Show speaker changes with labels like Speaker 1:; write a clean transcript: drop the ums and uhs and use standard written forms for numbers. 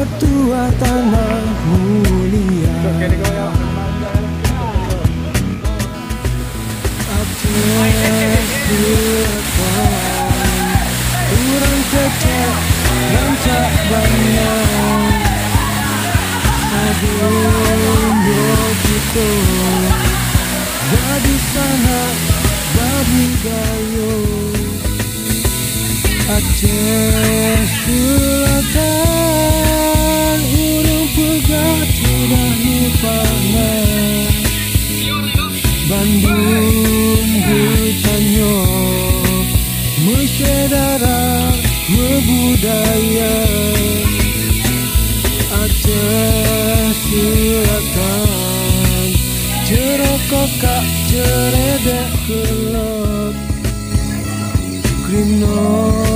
Speaker 1: petua tanah mulia. Kurang kecil dan tak banyak. Aduh gitu jadi sana babi gayo. Aceh Selatan urung pegat sudah nipana. Bandung hutannya mesedara membudaya. Aceh Selatan cerokok ceredek kelot Krino